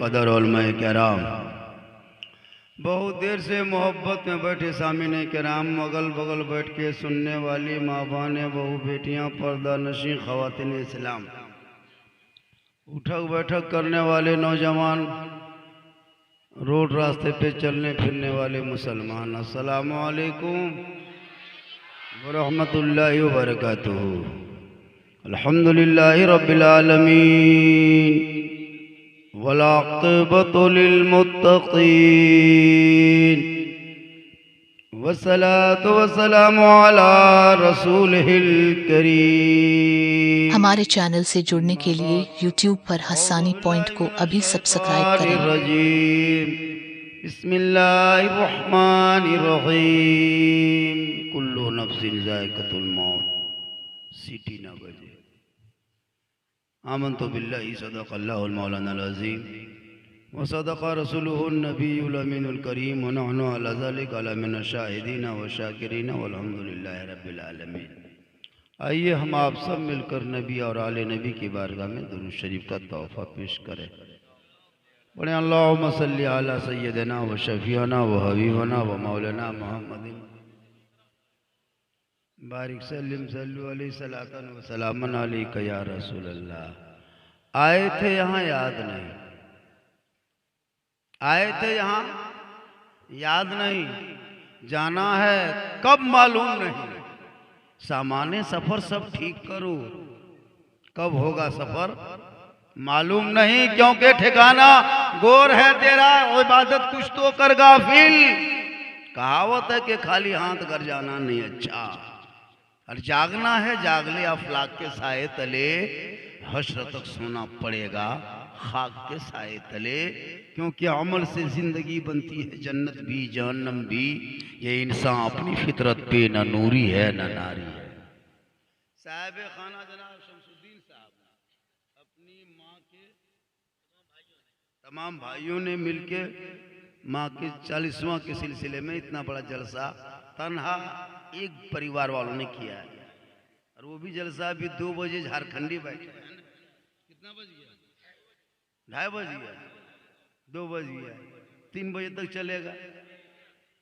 कदर उलमाए कराम, बहुत देर से मोहब्बत में बैठे सामीन कराम, अगल बगल बैठ के सुनने वाली माँ बहनें, बहू बेटियाँ, पर्दा नशीं ख़वातीन इस्लाम, उठक बैठक करने वाले नौजवान, रोड रास्ते पे चलने फिरने वाले मुसलमान, अस्सलामु अलैकुम वरहमतुल्लाहि वबरकातुहू। अल्हम्दुलिल्लाहि रब्बिल आलमीन वलाक़िबतु लिल्मुत्तक़ीन वस्सलातु वस्सलामु अला रसूलिहिल करीम। हमारे चैनल से जुड़ने के लिए YouTube पर हस्सानी पॉइंट को अभी सब्सक्राइब करें। बिस्मिल्लाहिर्रहमानिर्रहीम। कुल्लु नफ्सिन ज़ाइक़तुल मौत। सीटी ना बजे। आमन्तु बिल्लाहि सदक़ल्लाहुल मौलानाल अज़ीम व सदक़ रसूलुहुन नबियुल अमीनुल करीम व नहनु अला ज़ालिका लमिनश शाहिदीन व शाकिरीन वल्हम्दुलिल्लाहि रब्बिल आलमीन। आइए हम आप सब मिलकर नबी और आले नबी की बारगाह में दुरूद शरीफ का तोहफा पेश करें। बड़े अल्लाहुम्मा सल्ली अला सय्यदिना व शफीअना व हबीबना व मौलाना मुहम्मदिन बारिक सल्लिम सल्लु अलैहि सलातन व सलामन अलैका या रसूल अल्लाह। आए थे यहाँ याद नहीं, आए थे यहाँ याद नहीं, जाना है कब मालूम नहीं। सामान्य सफर सब ठीक करो, कब होगा सफर मालूम नहीं, क्योंकि ठिकाना गोर है तेरा, इबादत कुछ तो कर गाफिल। कहावत है कि खाली हाथ कर जाना नहीं अच्छा, और जागना है जाग ले अफलाक के साए तले, हश्र तक सोना पड़ेगा खाक के साए तले। क्योंकि अमल से जिंदगी बनती है जन्नत भी जहन्नम भी, ये इंसान अपनी फितरत पे न नूरी है न नारी है। साहिब खाना जनाब शमसुद्दीन साहब अपनी माँ के तमाम भाइयों ने मिलके माँ के 40वां के सिलसिले में इतना बड़ा जलसा तन्हा एक परिवार वालों ने किया है, और वो भी जलसा भी 2 बजे झारखंडी बैठे हैं। कितना बज गया? 2:30 बज गया, 2 बज गया, 3 बजे तक चलेगा।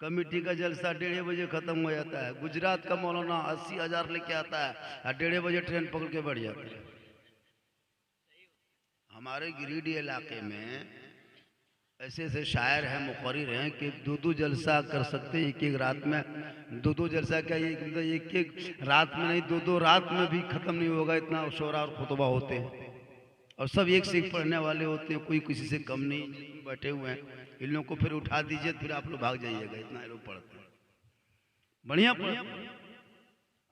कमेटी का जलसा 1:30 बजे खत्म हो जाता है। गुजरात का मौलाना 80,000 लेके आता है और 1:30 बजे ट्रेन पकड़ के बैठ जाता है। हमारे गिरिडीह इलाके में ऐसे ऐसे शायर हैं, मुक़र्रिर हैं कि 2-2 जलसा कर सकते हैं एक रात में। 2-2 जलसा क्या, एक रात में नहीं, 2-2 रात में भी खत्म नहीं होगा, इतना शोरा और खुतबा होते हैं, और सब एक से एक पढ़ने वाले होते हैं, कोई किसी से कम नहीं बैठे हुए हैं। इन लोगों को फिर उठा दीजिए, फिर आप लोग भाग जाइएगा, इतना लोग पढ़ते हैं, बढ़िया पढ़ते हैं।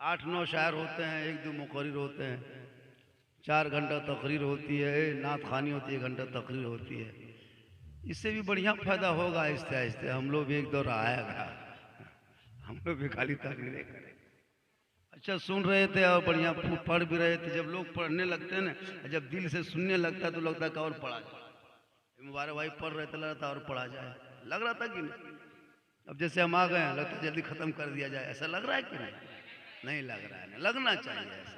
8-9 शायर होते हैं, 1-2 मुक़र्रिर होते हैं, 4 घंटा तकरीर होती है, नात खानी होती है, 1 घंटा तकरीर होती है। इससे भी बढ़िया फायदा होगा आहिस्ते आहिस्ते। हम लोग भी एक दौर आएगा, हम लोग भी खाली तकरीरें करें। अच्छा सुन रहे थे और बढ़िया पढ़ भी रहे थे। जब लोग पढ़ने लगते हैं ना, जब दिल से सुनने लगता है तो लगता है कि और पढ़ा जाए। मुबारक भाई पढ़ रहे थे, लग रहा था और पढ़ा जाए, लग रहा था कि नहीं? अब जैसे हम आ गए लगता है जल्दी खत्म कर दिया जाए, ऐसा लग रहा है कि नहीं? नहीं लग रहा है, नहीं लगना चाहिए ऐसा।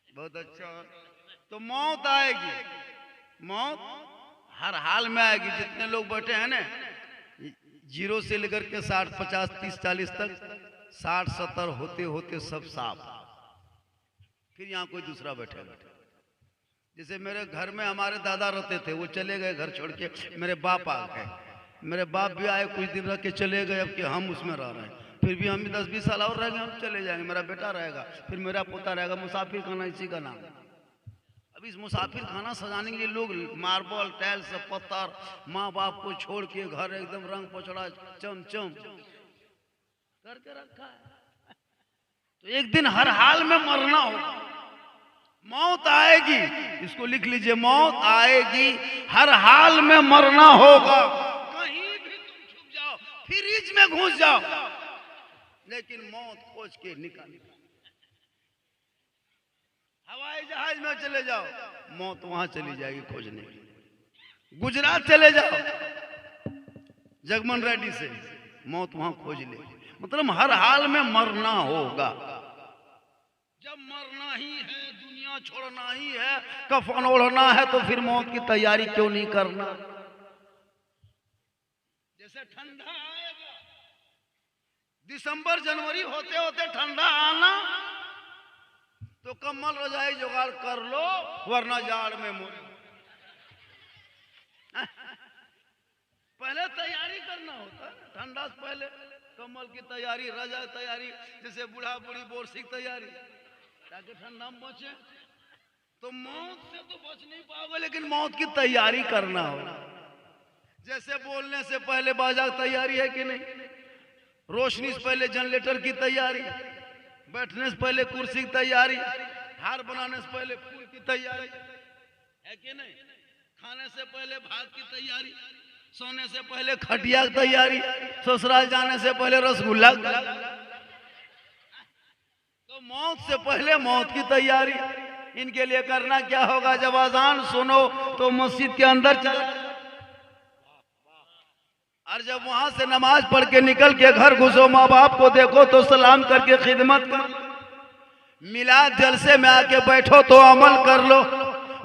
बहुत अच्छा। तो मौत आएगी, मौत हर हाल में आएगी। जितने लोग बैठे हैं ना, 0 से लेकर के 60, 50, 30, 40 तक, 60, 70 होते होते सब साफ, फिर यहाँ कोई दूसरा बैठेगा। जैसे मेरे घर में हमारे दादा रहते थे, वो चले गए घर छोड़ के, मेरे बाप आ गए, मेरे बाप भी आए, कुछ दिन रह के चले गए। अब कि हम उसमें रह रहे हैं, फिर भी हम भी 10-20 साल और रह गए, हम चले जाएंगे, मेरा बेटा रहेगा, फिर मेरा पोता रहेगा। मुसाफिर खाना इसी का नाम है। अब इस मुसाफिर खाना सजाने के लिए लोग मार्बल टाइल्स पत्थर, माँ बाप को छोड़ के घर एकदम रंग पचड़ा चमचम करके रखा है। तो एक दिन हर हाल में मरना होगा, मौत आएगी, इसको लिख लीजिए, मौत आएगी, हर हाल में मरना होगा। कहीं भी तुम छुप जाओ, फ्रिज में घुस जाओ, लेकिन मौत खोज के निकाल। हवाई जहाज में चले जाओ, मौत वहां चली जाएगी खोजने के लिए। गुजरात चले जाओ जगमन रेड्डी से, मौत वहां खोज ले। मतलब हर हाल में मरना होगा। जब मरना ही है, दुनिया छोड़ना ही है, कफन ओढ़ना है, तो फिर मौत की तैयारी क्यों नहीं करना। जैसे ठंडा आएगा, दिसंबर जनवरी होते होते ठंडा आना, तो कम्बल रजाई जुगाड़ कर लो, वरना जाड़ में मोरे। पहले तैयारी करना होता है, ठंडा से पहले कम्बल की तैयारी, रजा तैयारी, जैसे बूढ़ा बूढ़ी बोरसी की तैयारी, ताकि ठंडा में बचे। तो मौत से तो बच नहीं पाओगे, लेकिन मौत की तैयारी करना होगा। जैसे बोलने से पहले बाजा की तैयारी है कि नहीं, रोशनी से पहले जनरेटर की तैयारी, बैठने से पहले कुर्सी की तैयारी, हार बनाने से पहले फूल की तैयारी है कि नहीं, खाने से पहले भात की तैयारी, सोने से पहले खटिया की तैयारी, ससुराल जाने से पहले रसगुल्ला। तो मौत से पहले मौत की तैयारी। इनके लिए करना क्या होगा, जब अजान सुनो तो मस्जिद के अंदर चला, और जब वहां से नमाज पढ़ के निकल के घर घुसो, माँ बाप को देखो तो सलाम करके खिदमत कर, मिलाद जलसे में आके बैठो तो अमल कर लो,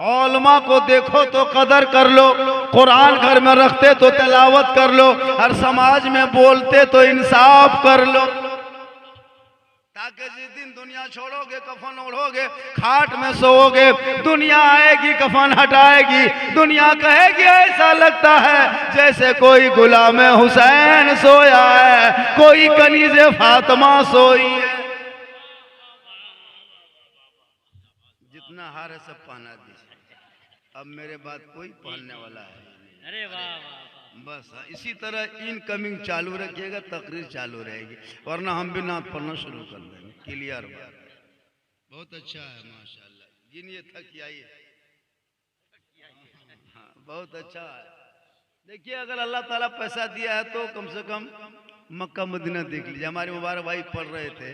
उलमा को देखो तो कदर कर लो, कुरान घर में रखते तो तिलावत कर लो, और समाज में बोलते तो इंसाफ कर लो, ताकि जिस दिन दुनिया छोड़ोगे, कफन ओढ़ोगे, खाट में सोओगे, दुनिया आएगी कफन हटाएगी, दुनिया कहेगी ऐसा लगता है जैसे कोई गुलाम हुसैन सोया है, कोई कनीज़े फातिमा सोई है। जितना हार है सब पहना दीजिए, अब मेरे बाद कोई पहनने वाला है। अरे वाह वाह, बस इसी तरह इनकमिंग चालू रखिएगा, तकरीर चालू रहेगी, वरना हम भी नात पढ़ना शुरू कर देंगे। क्लियर बात, बहुत अच्छा है माशाल्लाह। गिनिए थक आइए, हाँ बहुत अच्छा है। देखिए अगर अल्लाह ताला पैसा दिया है तो कम से कम मक्का मदीना देख लीजिए। हमारे मुबारक भाई पढ़ रहे थे,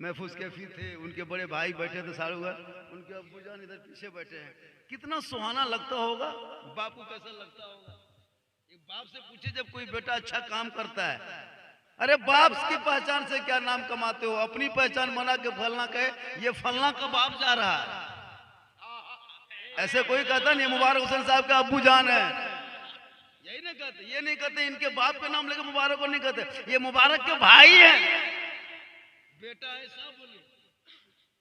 महफूज कैफी थे, उनके बड़े भाई बैठे थे सारू घर, उनके अब्बू जान इधर पीछे बैठे हैं। कितना सुहाना लगता होगा, बापू कैसा लगता होगा। एक बाप से पूछे जब कोई बेटा अच्छा काम करता है, अरे बाप की पहचान से क्या नाम कमाते हो, अपनी पहचान बना के फलना कहे ये फलना का बाप जा रहा है। ऐसे कोई कहता नहीं मुबारक हुसैन साहब का अब्बू जान है, यही नहीं कहते, ये नहीं कहते इनके बाप के नाम लेके मुबारक को नहीं कहते, ये मुबारक के भाई है, बेटा है सब बोलिए।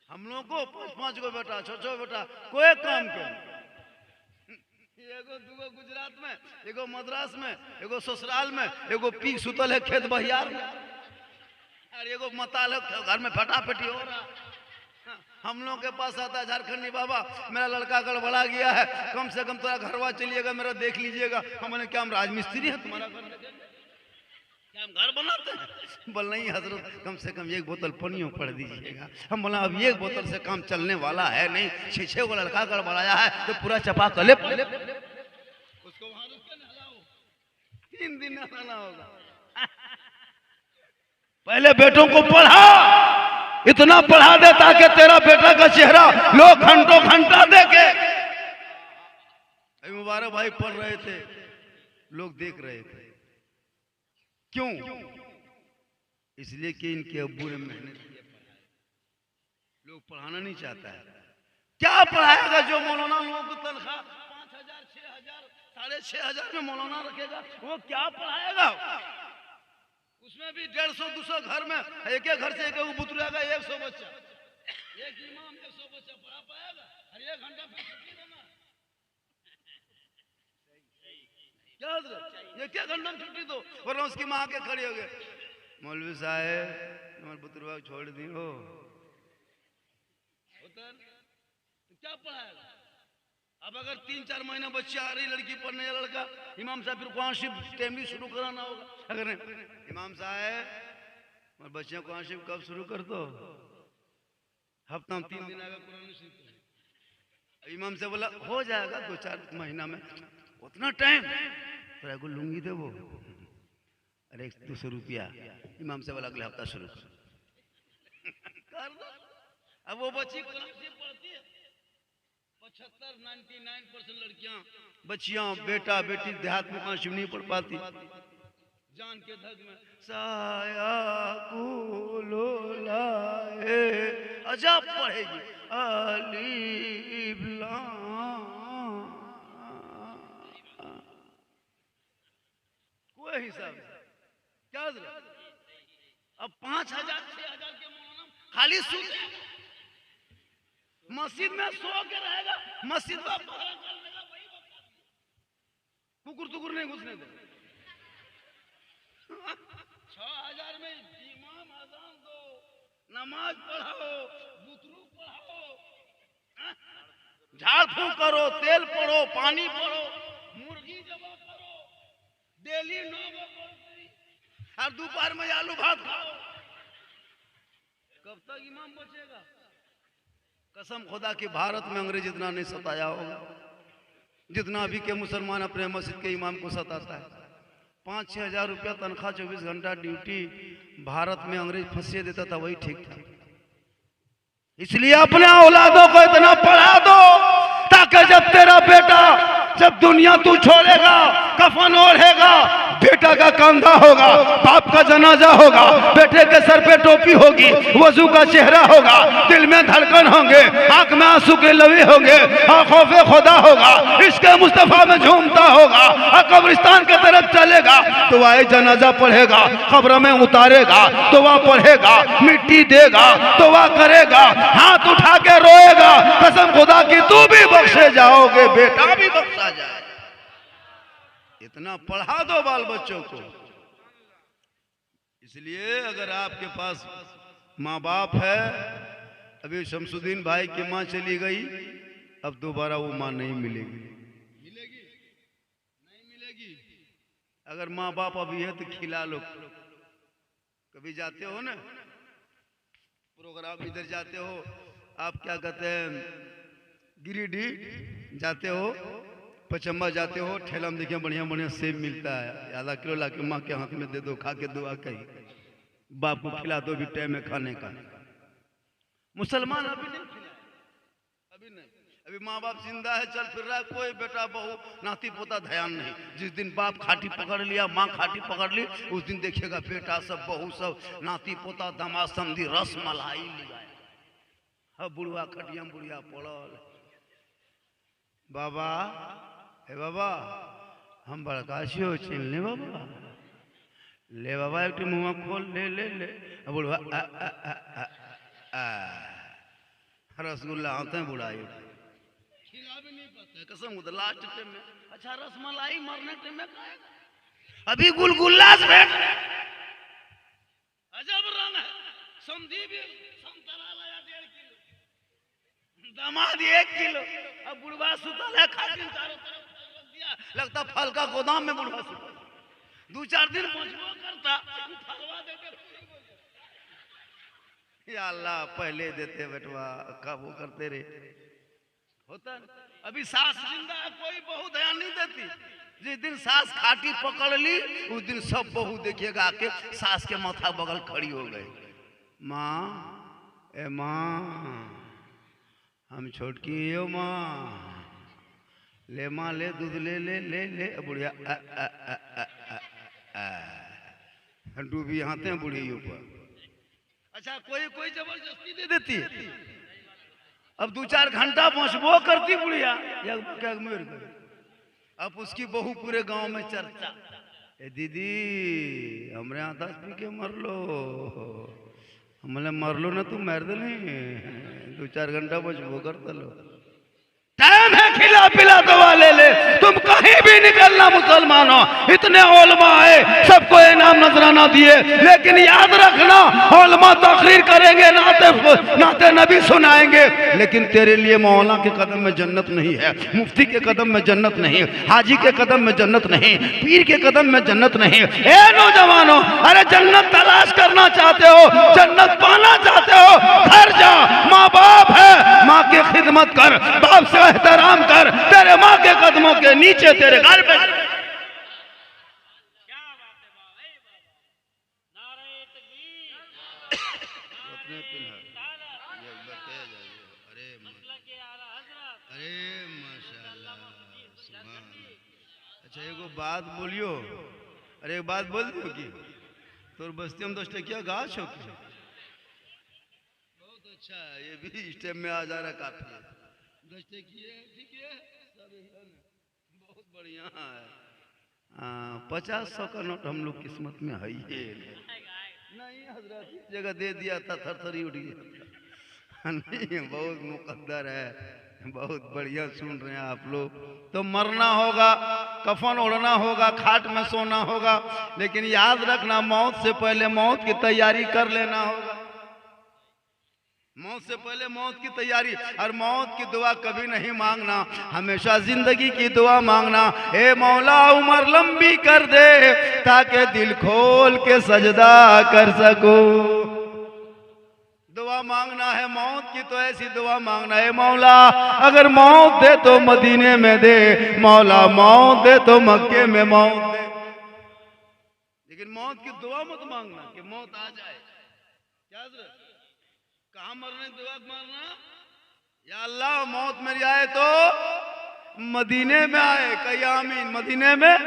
हम लोगों को 5-5 को बेटा, 6-6 बेटा, कोई काम क्यों, एगो दूगो गुजरात में, एगो मद्रास में, एगो ससुराल में, एगो पी सुतल है खेत बहियार में, और एगो मताल है घर में फटाफटी हो रहा। हम लोग के पास आता है झारखंडी, बाबा मेरा लड़का गड़बड़ा गया है, कम से कम थोड़ा घरवा चलिएगा, मेरा देख लीजिएगा। हमने क्या हम राजमिस्त्री हैं तुम्हारा घर में, क्या हम घर बनाते हैं? बोल नहीं हजरत, कम से कम एक बोतल पानियों पड़ दीजिएगा। हम बोला अब एक बोतल से काम चलने वाला है नहीं, 6-6 को लड़का गड़बड़ाया है तो पूरा चपा कले उसको वहां रुक के नहलाओ, 3 दिन नहलाना होगा। पहले बेटों को पढ़ा, इतना पढ़ा दे ताकि तेरा बेटा का चेहरा लोग घंटों घंटा देखे। मुबारक भाई पढ़ रहे थे, लोग देख रहे थे, क्यों? इसलिए कि इनके अब्बू ने मेहनत की, लोग पढ़ाना नहीं चाहता है। क्या पढ़ाएगा जो मौलाना लोगों को तनख्वाह 5,000, 6,000, 6,500 में मौलाना रखेगा, वो क्या पढ़ाएगा? उसमें भी 150-200 घर में, एक एक घर से एक बुतरेगा, 100 बच्चा, एक इमाम 100 बच्चा पढ़ा पाएगा? हर 1 घंटा छुट्टी देना क्या ये क्या घंटा में छुट्टी दो, वरना उसकी माँ के खड़े हो गए, मौलवी साहब हमारे बुतरवा छोड़ दी हो, होता है तो क्या पढ़ाएगा? अब अगर 3-4 महीने बच्चे आ रही लड़की पढ़ने या लड़का, इमाम साहब फिर कुरान शरीफ टाइमली शुरू कराना होगा। अगर नहीं इमाम साहब और बच्चियों कुरान शरीफ कब शुरू कर दो, हफ्ता में 3 दिन आएगा कुरान शरीफ। इमाम से बोला हो जाएगा 2-4 महीना में, उतना टाइम तो को लूंगी दे वो, अरे 200 रुपया। इमाम से बोला अगले हफ्ता शुरू कर दो। अब वो बच्ची कुरान शरीफ पढ़ती है, 75-99% लड़कियां बच्चियां बेटा बेटी देहात में कुरान शरीफ नहीं पढ़ पाती, जान के धग में साया कुलो लाए अजब पढ़ेगी, अलीफ लाम। कोई हिसाब नहीं। क्या जरूरत? अब 5,000 6,000 के मौलाना खाली सूत मस्जिद में सो के रहेगा, मस्जिद का पहरा कर लेगा, वही कुकुर टुकुर नहीं घुसने दे। 6,000 में इमाम अजान दो, नमाज पढ़ाओ, बुतरू पढ़ाओ, झाड़ फूक करो, तेल पढ़ो, पानी पढ़ो, मुर्गी जबा करो, डेली 9 बजे और दोपहर में आलू भात खाओ। कब तक इमाम बचेगा? कसम खुदा की भारत में अंग्रेज इतना नहीं सताया होगा जितना अभी के मुसलमान अपने मस्जिद के इमाम को सताता है। 5-6 हजार रुपया तनख्वाह, 24 घंटा ड्यूटी, भारत में अंग्रेज फंसे देता था, वही ठीक था। इसलिए अपने औलादों को इतना पढ़ा दो ताकि जब तेरा बेटा, जब दुनिया तू छोड़ेगा, कफन ओढ़ेगा, बेटा का कंधा होगा, बाप का जनाजा होगा, बेटे के सर पे टोपी होगी, वजू का चेहरा होगा, दिल में धड़कन होंगे, आंख में आंसू के लवी होंगे, खौफे खुदा होगा, इसके मुस्तफा में झूमता होगा, और कब्रिस्तान की तरफ चलेगा तो वह जनाजा पढ़ेगा, कब्र में उतारेगा तो वह पढ़ेगा, मिट्टी देगा तो वह करेगा, हाथ उठा के रोएगा। कसम खुदा की तू भी बख्शे जाओगे, बेटा भी बख्शा जाए। इतना पढ़ा दो बाल बच्चों को। इसलिए अगर आपके पास माँ बाप है, अभी शमसुद्दीन भाई की माँ चली गई, अब दोबारा वो माँ नहीं मिलेगी। मिलेगी? नहीं मिलेगी। अगर माँ बाप अभी है तो खिला लो। कभी जाते हो ना प्रोग्राम, इधर जाते हो आप, क्या कहते हैं, गिरिडीह जाते हो, पचम्बा जाते हो, ठेला में देखिए बढ़िया बढ़िया सेब मिलता है, आधा किलो ला के माँ के हाथ में दे दो, खा के दुआ कही, बाप को खिला दो भी टाइम में खाने का। मुसलमान अभी नहीं खिलाए, अभी नहीं। अभी माँ बाप जिंदा है, चल फिर रहा है, कोई बेटा बहू नाती पोता ध्यान नहीं। जिस दिन बाप खाटी पकड़ लिया, माँ खाटी पकड़ ली, उस दिन देखिएगा बेटा सब, बहू सब, नाती पोता, दामाद समधी रस मलाई लिया। अब बुढ़वा खटिया बुढ़िया पड़ल, बाबा हे बाबा हम बड़काशी हो, चिन ले बाबा, ले बाबा एक मुँह खोल, ले ले ले। बुढ़वा रसगुल्ला आते हैं, बुढ़ाई खिला भी नहीं पाता, कसम उधर लास्ट टाइम में। अच्छा रसमलाई मरने टाइम में खाएगा, अभी गुलगुल्ला से बैठ, अजब रंग है। समझी भी संतरा लाया 1.5 किलो, दामाद 1 किलो, अब बुढ़वा सुतल है, खातिर चारों तरफ दिया, लगता फल का गोदाम में बुढ़वा सुतल। 2-4 दिन मजबूर करता, फलवा देते, या अल्लाह पहले देते बेटवा, कब वो करते रे होता। अभी सास जिंदा है, कोई बहू ध्यान नहीं देती। जिस दिन सास खाटी पकड़ ली, उस दिन सब बहू देखिएगा आके सास के माथा बगल खड़ी हो गई। माँ ए माँ, हम छोटकी हो माँ, ले माँ ले दूध ले ले ले ले। बुढ़िया डूबी हाथे बुढ़ी ऊपर। अच्छा कोई कोई जबरदस्ती दे देती है, अब 2-4 घंटा पहुंचबो करती बुढ़िया, अब उसकी बहू पूरे गांव में चर्चा, ए दीदी हमरे यहाँ 10 पी के मर लो, हमने मर लो ना, तू मार दे नहीं, 2-4 घंटा पहुंचबो करता लो, टाइम है खिला पिला दवा ले ले। तुम कहीं भी निकलना मुसलमानों, इतने ओलमा आए, सबको इनाम नजराना दिए, लेकिन याद रखना ओलमा तकरीर करेंगे, नाते नबी सुनाएंगे, लेकिन तेरे लिए मौला के कदम में जन्नत नहीं है, मुफ्ती के कदम में जन्नत नहीं, हाजी के कदम में जन्नत नहीं, पीर के कदम में जन्नत नहीं। ए नौजवानों, अरे जन्नत तलाश करना चाहते हो, जन्नत पाना चाहते हो, घर जा, माँ बाप है, माँ की खिदमत कर, बाप से एहतराम कर, तेरे माँ के कदमों के नीचे तेरे घर पे। अच्छा एगो बात बोलियो, अरे एक बात बोल दो कि तोर बस्ती में 10 टकिया गाछ हो कि अच्छा ये भी स्टेप में आ जा रहा, काफी है। दस्ते किए ठीक है सब एकदम बहुत बढ़िया है। 50-100 का नोट हम लोग किस्मत में है ही नहीं। हजरत जगह दे दिया था थरथरी उठ गया। नहीं बहुत मुकद्दर है, बहुत बढ़िया सुन रहे हैं आप लोग। तो मरना होगा, कफन ओढ़ना होगा, खाट में सोना होगा, लेकिन याद रखना मौत से पहले मौत की तैयारी कर लेना होगा। मौत से पहले मौत की तैयारी, और मौत की दुआ कभी नहीं मांगना, हमेशा जिंदगी की दुआ मांगना। ए मौला उम्र लंबी कर दे ताकि दिल खोल के सजदा कर सको। दुआ मांगना है मौत की तो ऐसी दुआ मांगना है, मौला अगर मौत दे तो मदीने में दे, मौला मौत दे तो मक्के में मौत दे। लेकिन मौत की दुआ मत मांगना कि मौत आ जाए। क्या कहाँ मरने दुआ मारना, या अल्लाह मौत मेरी आए तो मदीने में आए। कहीं आमीन, मदीने में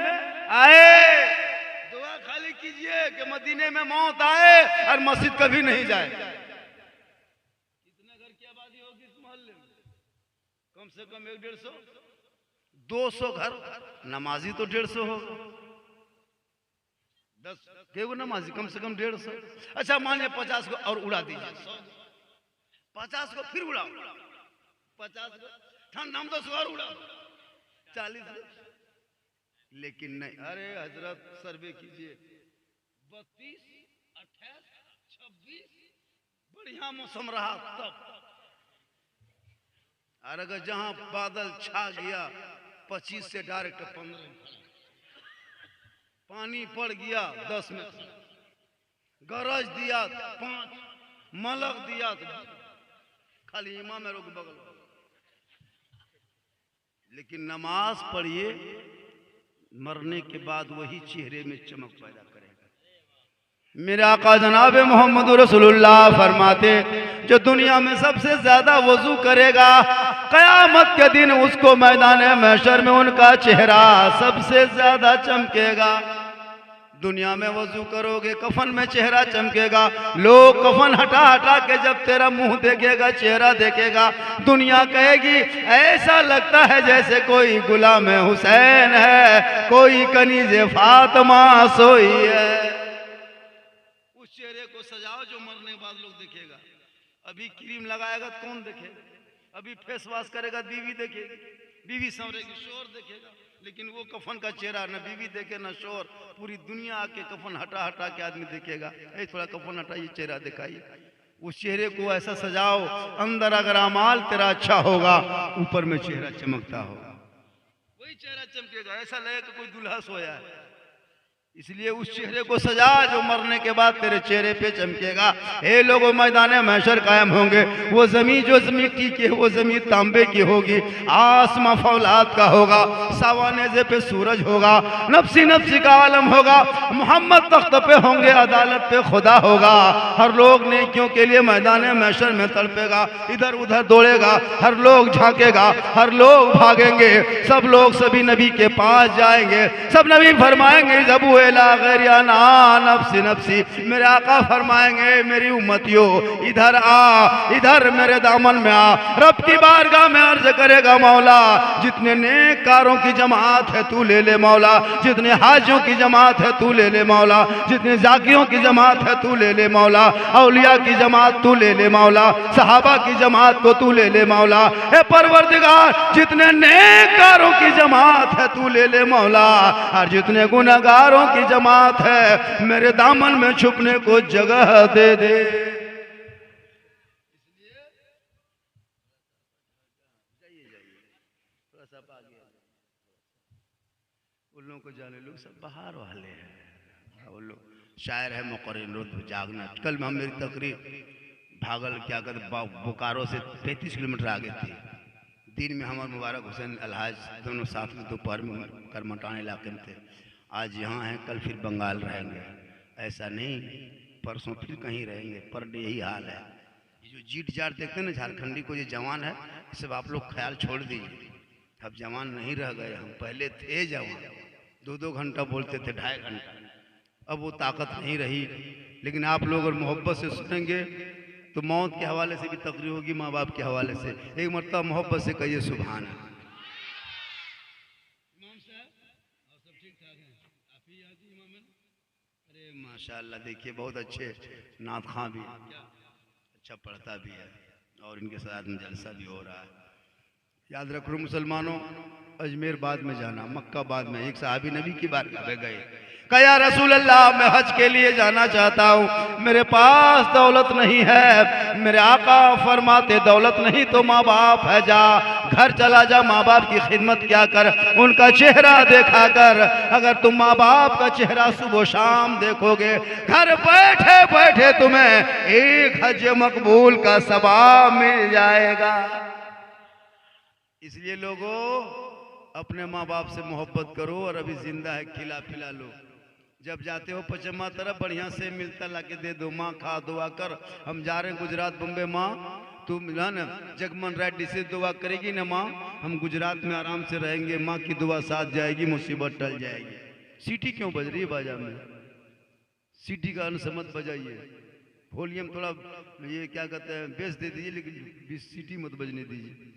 आए। दुआ खाली कीजिए कि मदीने में मौत आए और मस्जिद कभी नहीं जाए। कितने घर की आबादी होगी इस मोहल्ले में? कम से कम 100-150, 200 घर। नमाजी तो 150 होगा, 10 के वो नमाजी कम से कम 150। अच्छा मानिए 50 को और उड़ा दीजिए, 50 को फिर उड़ाओ, 50 को ठंड हम 10 और उड़ाओ, 40। लेकिन नहीं, अरे हजरत सर्वे कीजिए, 32, 28, 26 बढ़िया मौसम रहा तब। और अगर जहां बादल छा गया 25 से डायरेक्ट 15, पानी पड़ गया 10 में, गरज दिया 5, मलक दिया तो खाली इमाम में रोक बगल। लेकिन नमाज पढ़िए, मरने के बाद वही चेहरे में चमक पैदा करेगा। मेरे आका जनाब मोहम्मद रसूलुल्लाह फरमाते, जो दुनिया में सबसे ज्यादा वजू करेगा कयामत के दिन उसको मैदान महशर में उनका चेहरा सबसे ज्यादा चमकेगा। दुनिया में वजू करोगे कफन में चेहरा चमकेगा, लोग कफन हटा हटा के जब तेरा मुंह देखेगा, चेहरा देखेगा, दुनिया कहेगी ऐसा लगता है जैसे कोई गुलाम हुसैन है, कोई कनीज़े फातिमा सोई है। उस चेहरे को सजाओ जो मरने के बाद लोग देखेगा। अभी क्रीम लगाएगा तो कौन देखेगा, अभी फेस वॉश करेगा बीवी देखेगी, बीवी संवरेगी, शोर देखेगा। लेकिन वो कफन का चेहरा न बीवी देखे न शोर, पूरी दुनिया आके कफन हटा हटा के आदमी देखेगा। ऐ थोड़ा कफन हटाइए, चेहरा दिखाइए। उस चेहरे को ऐसा सजाओ, अंदर अगर अमाल तेरा अच्छा होगा, ऊपर में चेहरा चमकता होगा, वही चेहरा चमकेगा, ऐसा लगेगा कोई दुल्हा सोया है। इसलिए उस चेहरे को सजा जो मरने के बाद तेरे चेहरे पे चमकेगा। हे लोगों, मैदान महशर कायम होंगे, वो जमीन जो मिट्टी की वो जमीन तांबे की होगी, आसमां फौलाद का होगा, सावानेजे पे सूरज होगा, नफ्सी नफ्सी का आलम होगा, मोहम्मद तख्त पे होंगे, अदालत पे खुदा होगा। हर लोग नेकियों के लिए मैदान महशर में तड़पेगा, इधर उधर दौड़ेगा, हर लोग झांकेगा, हर लोग भागेंगे, सब लोग सभी नबी के पास जाएंगे। सब नबी फरमाएंगे जब नफ्सी नफ्सी, मेरे आका फरमाएंगे मेरी उम्मतियों इधर आ, इधर मेरे दामन में आ। रब की बारगाह में अर्ज करेगा, मौला जितने नेककारों की जमात है तू ले ले मौला, जितने हाजियों की जमात है तू ले ले मौला, जितने जाकियों की जमात है तू ले ले मौला, औलिया की जमात तू ले ले मौला, सहाबा की जमात को तू ले ले मौला। ए परवरदिगार, जितने नेककारों की जमात है तू ले ले मौला, और जितने गुनहगारों की जमात है मेरे दामन में छुपने को जगह दे दे। थोड़ा सा आगे, उन लोगों को जाने लोग सब बाहर वाले हैं, वो लोग शायर है मुकर्रिर रुतब जागना। कल हम मेरी तकरीर भागल क्या कहते बोकारो से 33 किलोमीटर आगे थी। दिन में हमारे मुबारक हुसैन अलहाज दोनों साथ में दोपहर में करमटान इलाके में थे। आज यहाँ हैं, कल फिर बंगाल रहेंगे। ऐसा नहीं, परसों फिर कहीं रहेंगे। पर डे यही हाल है। ये जो जीट जाट देखते हैं ना झारखंडी को, ये जवान है, सब आप लोग ख्याल छोड़ दीजिए। अब जवान नहीं रह गए, हम पहले थे जवान, 2-2 घंटा बोलते थे, 2.5 घंटा। अब वो ताकत नहीं रही। लेकिन आप लोग अगर मोहब्बत से सुनेंगे तो मौत के हवाले से भी तकरीर होगी, माँ बाप के हवाले से। एक मरतबा मोहब्बत से कहिए सुभान अल्लाह। इमाम साहब और सब ठीक ठाक हैं? आप ही याद इमाम? अरे माशाअल्लाह, देखिए बहुत अच्छे नात खां भी, अच्छा पढ़ता भी है और इनके साथ में जलसा भी हो रहा है। याद रखो मुसलमानों, अजमेर बाद में जाना, मक्का बाद में। एक सहाबी नबी की बारगाह में गए, कहा या रसूल अल्लाह मैं हज के लिए जाना चाहता हूँ, मेरे पास दौलत नहीं है। मेरे आका फरमाते दौलत नहीं तो माँ बाप है, जा घर चला जा, माँ बाप की खिदमत क्या कर, उनका चेहरा देखा कर। अगर तुम माँ बाप का चेहरा सुबह शाम देखोगे, घर बैठे बैठे तुम्हें एक हज मकबूल का सवाब मिल जाएगा। इसलिए लोगों अपने माँ बाप से मोहब्बत करो, और अभी जिंदा है खिला पिला लो। जब जाते हो पचम्मा तरफ बढ़िया से मिलता ला के दे दो, माँ खा दुआ कर, हम जा रहे हैं गुजरात बम्बे, माँ तू मिला न जगमन रेड्डी से दुआ करेगी ना माँ, हम गुजरात में आराम से रहेंगे, माँ की दुआ साथ जाएगी, मुसीबत टल जाएगी। सीटी क्यों बज रही है बाजा में? सीटी का अंश मत बजाइए, वॉल्यूम थोड़ा ये क्या कहते हैं बेस दे दीजिए, लेकिन सीटी मत बजने दीजिए।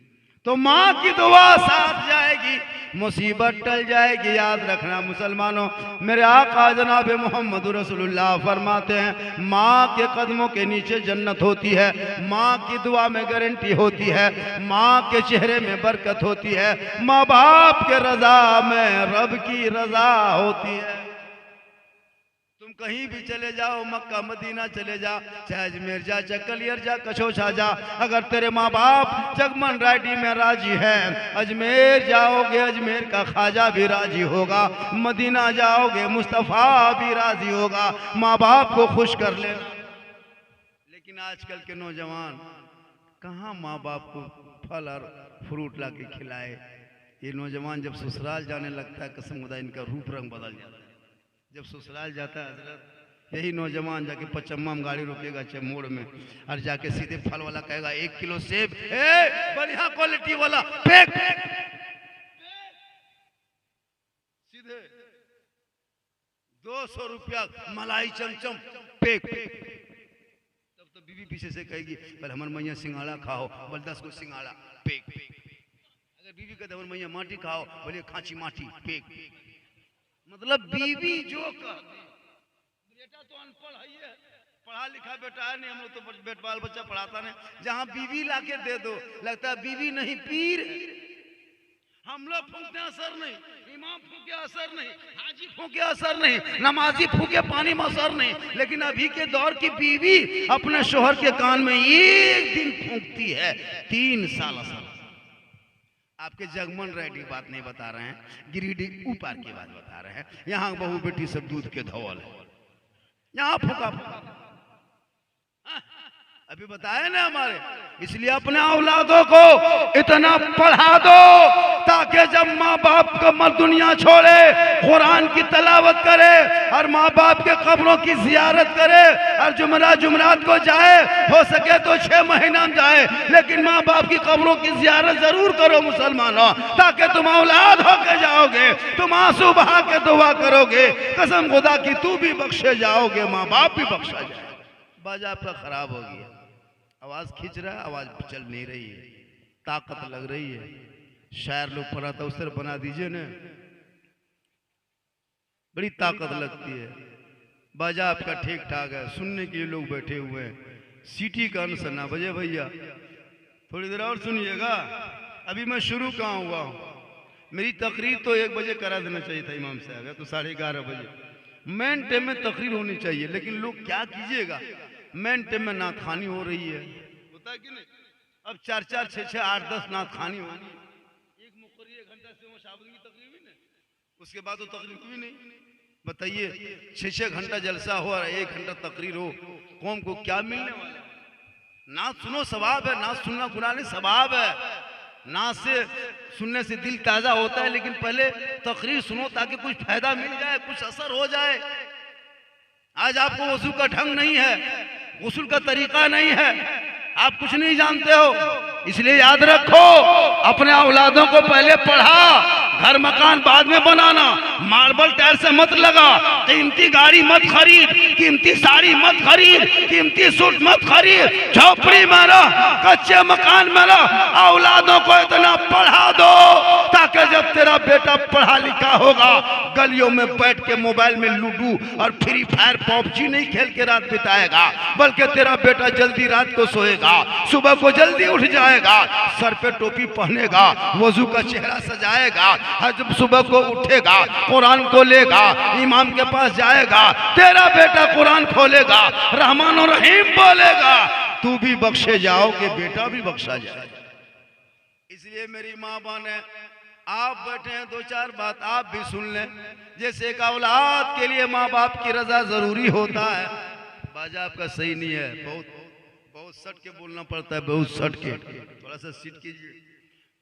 तो माँ की दुआ साथ जाएगी, मुसीबत टल जाएगी। याद रखना मुसलमानों, मेरे आका जनाब मोहम्मद रसूलुल्लाह फरमाते हैं माँ के कदमों के नीचे जन्नत होती है, माँ की दुआ में गारंटी होती है, माँ के चेहरे में बरकत होती है, माँ बाप के रजा में रब की रजा होती है। तुम कहीं भी चले जाओ, मक्का मदीना चले जा, चाहे अजमेर जा, चाहे कलियर जा, कछोछा जा, अगर तेरे माँ बाप जगमन रेड्डी में राजी है, अजमेर जाओगे अजमेर का ख्वाजा भी राजी होगा, मदीना जाओगे मुस्तफ़ा भी राजी होगा, माँ बाप को खुश कर लेना। लेकिन आजकल के नौजवान कहाँ माँ बाप को फल और फ्रूट ला के खिलाए। ये नौजवान जब ससुराल जाने लगता है, कसम खुदा इनका रूप रंग बदल जाता है। जब ससुराल जाता है हजरत, यही नौजवान जाके पचम्मा में गाड़ी रोकेगा मोड़ में, और जाके सीधे फल वाला कहेगा 1 किलो सेब, बढ़िया क्वालिटी वाला फेंक, सीधे 200 रुपया मलाई चमचम फेंक। तब तो बीवी पीछे से कहेगी पहले हमारे मैया सिंघाड़ा खाओ, बोल 10 को सिंघाड़ा फेंक। अगर बीवी कहते हमारे मैया माटी खाओ, बोले खांची माटी फेंक। मतलब बीवी जो कह, बेटा तो अनपढ़ है, पढ़ा लिखा बेटा है नहीं, हम लोग तो बेट बाल बच्चा पढ़ाता नहीं, जहां बीवी लाके दे दो लगता है बीवी नहीं पीर। हम लोग फूंकते असर नहीं, इमाम फूंके असर नहीं, हाजी फूंके असर नहीं, नमाजी फूंके पानी में असर नहीं, लेकिन अभी के दौर की बीवी अपने शोहर के कान में एक दिन फूंकती है, 3 साल असर। आपके जगमन रेड्डी की बात नहीं बता रहे हैं, गिरिडीह ऊपर की बात बता रहे हैं। यहाँ बहू बेटी सब दूध के धौल है, यहाँ फूका अभी बताए ना हमारे। इसलिए अपने औलादों को इतना पढ़ा दो ताकि जब माँ बाप को मर दुनिया छोड़े कुरान की तलावत करे, और माँ बाप के कब्रों की जियारत करे, और जुमरात को जाए, हो सके तो 6 महीना में जाए, लेकिन माँ बाप की कब्रों की जियारत जरूर करो मुसलमानों, ताकि तुम औलाद होके जाओगे, तुम आंसू बहा के दुआ करोगे, कसम खुदा की तू भी बख्शे जाओगे, माँ बाप भी बख्शा जाए। बाजा आपका खराब हो गया, आवाज खींच रहा है, आवाज चल नहीं रही है, ताकत लग रही है। शायर लोग पढ़ा था उस तरह बना दीजिए ना, बड़ी ताकत लगती है। बाजा आपका ठीक ठाक है, सुनने के लिए लोग बैठे हुए हैं, सीटी का अंश ना बजे भैया, थोड़ी देर और सुनिएगा। अभी मैं शुरू कहाँ हुआ हूँ, मेरी तकरीर तो 1 बजे करा देना चाहिए था इमाम साहब, या तो 11:30 बजे मेन टाइम में तकरीर होनी चाहिए। लेकिन लोग क्या कीजिएगा, मेन टाइम में नाथखानी हो रही है, होता है कि नहीं? अब 4-4, 6-6, 8-10 नाथखानी होनी, एक मुकर्री 1 घंटा से वो शाबद की तकरीर हुई ना, उसके बाद तो तकरीर हुई नहीं। बताइए 6-6 घंटा जलसा हो और 1 घंटा तकरीर हो, कौम को क्या मिलने वाला? नात सुनो सवाब है, नात सुनना गुनाह नहीं सवाब है। नात से सुनने से दिल ताजा होता है, लेकिन पहले तकरीर सुनो ताकि कुछ फायदा मिल जाए, कुछ असर हो जाए। आज आपको वजू का ढंग नहीं है, गुस्ल का तरीका नहीं है, आप कुछ नहीं जानते हो, इसलिए याद रखो अपने औलादों को पहले पढ़ा, घर मकान बाद में बनाना, मार्बल टाइल से मत लगा, कीमती गाड़ी मत खरीद, कीमती साड़ी मत खरीद, कीमती सूट मत खरीद, झोपड़ी में रह, कच्चे मकान में रह, औलादों को इतना पढ़ा दो ताकि जब तेरा बेटा पढ़ा लिखा होगा गलियों में बैठ के मोबाइल में लूडो और फ्री फायर पबजी नहीं खेल के रात बिताएगा, बल्कि तेरा बेटा जल्दी रात को सोएगा, सुबह को जल्दी उठ जाएगा, सर पे टोपी पहनेगा, वजू का चेहरा सजाएगा, जब सुबह को उठेगा कुरान को लेगा, इमाम के पास जाएगा, तेरा बेटा कुरान खोलेगा, रहमान और रहीम बोलेगा, तू भी बख्शे जाओगे, बेटा भी बख्शा जाएगा। इसलिए मेरी माँ बहने, आप बैठे हैं, दो चार बात आप भी सुन लें। जैसे एक औलाद के लिए माँ बाप की रजा जरूरी होता है। बाजा आपका सही नहीं है, बहुत सट के बोलना पड़ता है, बहुत सट के, थोड़ा सा सीट कीजिए।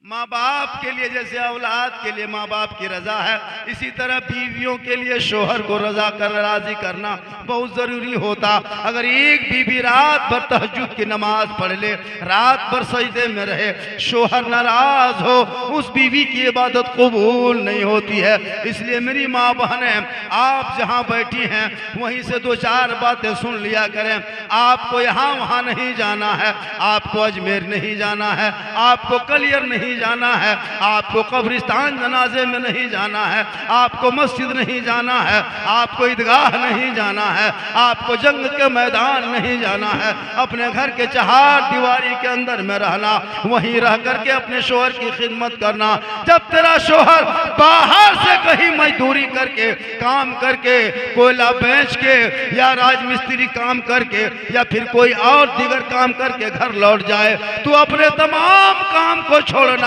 माँ बाप के लिए जैसे औलाद के लिए माँ बाप की रजा है, इसी तरह बीवियों के लिए शोहर को राजी करना बहुत जरूरी होता। अगर एक बीवी रात भर तहज्जुद की नमाज पढ़ ले, रात भर सजदे में रहे, शोहर नाराज हो, उस बीवी की इबादत कबूल नहीं होती है। इसलिए मेरी माँ बहनें, आप जहाँ बैठी हैं वहीं से दो चार बातें सुन लिया करें। आपको यहाँ वहाँ नहीं जाना है, आपको अजमेर नहीं जाना है, आपको कलियर नहीं जाना है, आपको कब्रिस्तान जनाजे में नहीं जाना है, आपको मस्जिद नहीं जाना है, आपको ईदगाह नहीं जाना है, आपको जंग के मैदान नहीं जाना है। अपने घर के चहार दीवारी के अंदर में रहना, वहीं रह करके अपने शोहर की खिदमत करना। जब तेरा शोहर बाहर से कहीं मजदूरी करके, काम करके, कोयला बेच के या राजमिस्त्री काम करके या फिर कोई और दीगर काम करके घर लौट जाए, तू अपने तमाम काम को छोड़ना,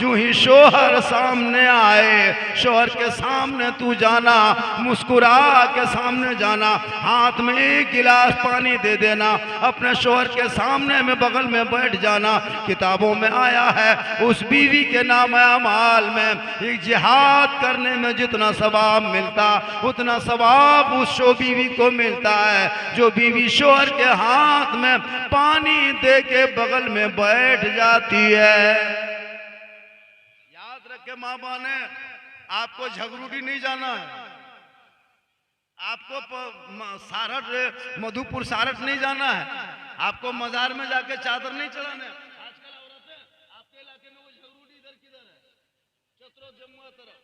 जो ही शोहर सामने आए, शोहर के सामने तू जाना, मुस्कुरा के सामने जाना, हाथ में एक गिलास पानी दे देना, अपने शोहर के सामने में बगल में बैठ जाना। किताबों में आया है, उस बीवी के नाम अमाल में एक जिहाद करने में जितना सवाब मिलता, उतना सवाब उस बीवी को मिलता है जो बीवी शोहर के हाथ में पानी दे के बगल में बैठ जाती है। के माँ बहने, आपको झगरूडी नहीं जाना है, आपको सारठ मधुपुर सारठ नहीं जाना है, आपको मजार में जाके चादर नहीं चढ़ाना है। आजकल औरतें आपके इलाके में वो झगरूडी इधर किधर है, चतरो जमुआ तरफ,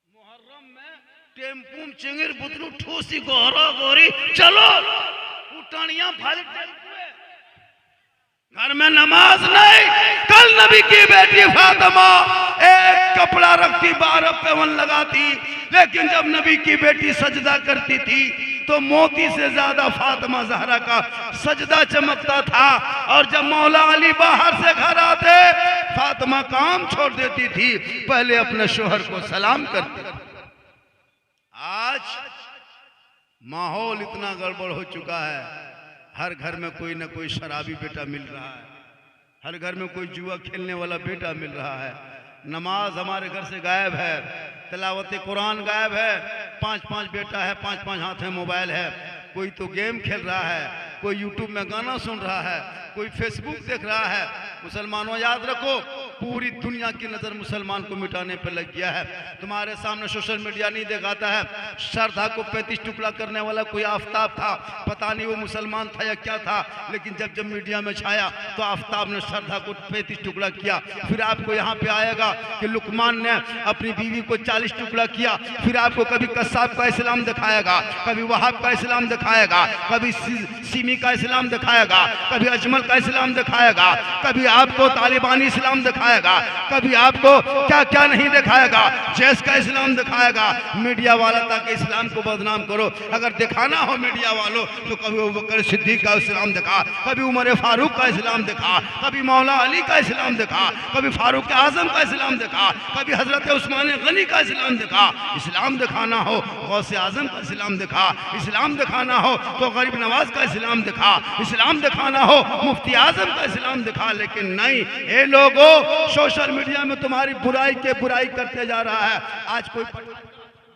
मुहर्रम में टेम्पूम चिंगिर बुतरू ठूसी गोहरा गोरी चलो उठानिया फाली टेम्पू, घर में नमाज नहीं। कल नबी की बेटी फातिमा एक कपड़ा रखती, 12 पेवन लगाती, लेकिन जब नबी की बेटी सजदा करती थी तो मोती से ज्यादा फातिमा जहरा का सजदा चमकता था। और जब मौला अली बाहर से घर आते, फातिमा काम छोड़ देती थी, पहले अपने शोहर को सलाम करती। आज माहौल इतना गड़बड़ हो चुका है, हर घर में कोई ना कोई शराबी बेटा मिल रहा है, हर घर में कोई जुआ खेलने वाला बेटा मिल रहा है, नमाज हमारे घर से गायब है, तिलावत कुरान गायब है, 5-5 बेटा है, 5-5 हाथ में मोबाइल है, कोई तो गेम खेल रहा है, कोई यूट्यूब में गाना सुन रहा है, कोई फेसबुक देख रहा है। मुसलमानों याद रखो, पूरी दुनिया की नजर मुसलमान को मिटाने पर लग गया है। तुम्हारे सामने सोशल मीडिया नहीं दिखाता है, श्रद्धा को 35 टुकड़ा करने वाला कोई आफ्ताब था, पता नहीं वो मुसलमान था या क्या था, लेकिन जब जब मीडिया में छाया तो आफ्ताब ने श्रद्धा को 35 टुकड़ा किया। फिर आपको यहाँ पे आएगा कि लुकमान ने अपनी बीवी को 40 टुकड़ा किया। फिर आपको कभी कस्साब का इस्लाम दिखाएगा, कभी वहाब का इस्लाम दिखाएगा, कभी सिमी का इस्लाम दिखाएगा, कभी अजमल का इस्लाम दिखाएगा, कभी आपको तालिबानी इस्लाम दिखाएगा, कभी आपको क्या क्या नहीं दिखाएगा, जैस का इस्लाम दिखाएगा। मीडिया वाला ताकि इस्लाम को बदनाम करो, अगर दिखाना हो मीडिया वालों तो कभी अबू बकर सिद्दीक का इस्लाम दिखा, कभी उमर फारूक का इस्लाम दिखा, कभी मौला अली का इस्लाम दिखा, कभी फारूक आजम का इस्लाम दिखा, कभी हजरत उस्मान गनी का इस्लाम दिखा। इस्लाम दिखाना हो गौसे आजम का इस्लाम दिखा, इस्लाम दिखाना हो तो गरीब नवाज का इस्लाम दिखा, इस्लाम दिखाना हो मुफ्ती आजम का इस्लाम दिखा। लेकिन नहीं, ये लोगों सोशल मीडिया में तुम्हारी बुराई के बुराई करते जा रहा है। आज कोई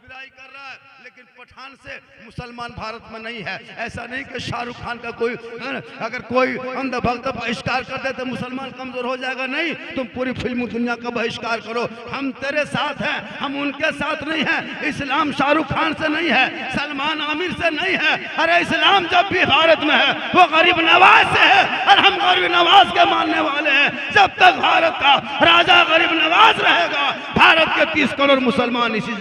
बुराई कर रहा है, लेकिन पठान से मुसलमान भारत में नहीं है। ऐसा नहीं कि शाहरुख खान का कोई अगर कोई अंधभक्त बहिष्कार कर दे तो मुसलमान कमजोर हो जाएगा। नहीं, तुम पूरी फिल्म दुनिया का बहिष्कार करो, हम तेरे साथ हैं, हम उनके साथ नहीं है। इस्लाम शाहरुख खान से नहीं है, सलमान आमिर से नहीं है। अरे इस्लाम जब भी भारत में है वो गरीब नवाज से है, और हम गरीब नवाज के मानने वाले हैं। जब तक भारत का राजा गरीब नवाज रहेगा, भारत के 30 करोड़ मुसलमान इसी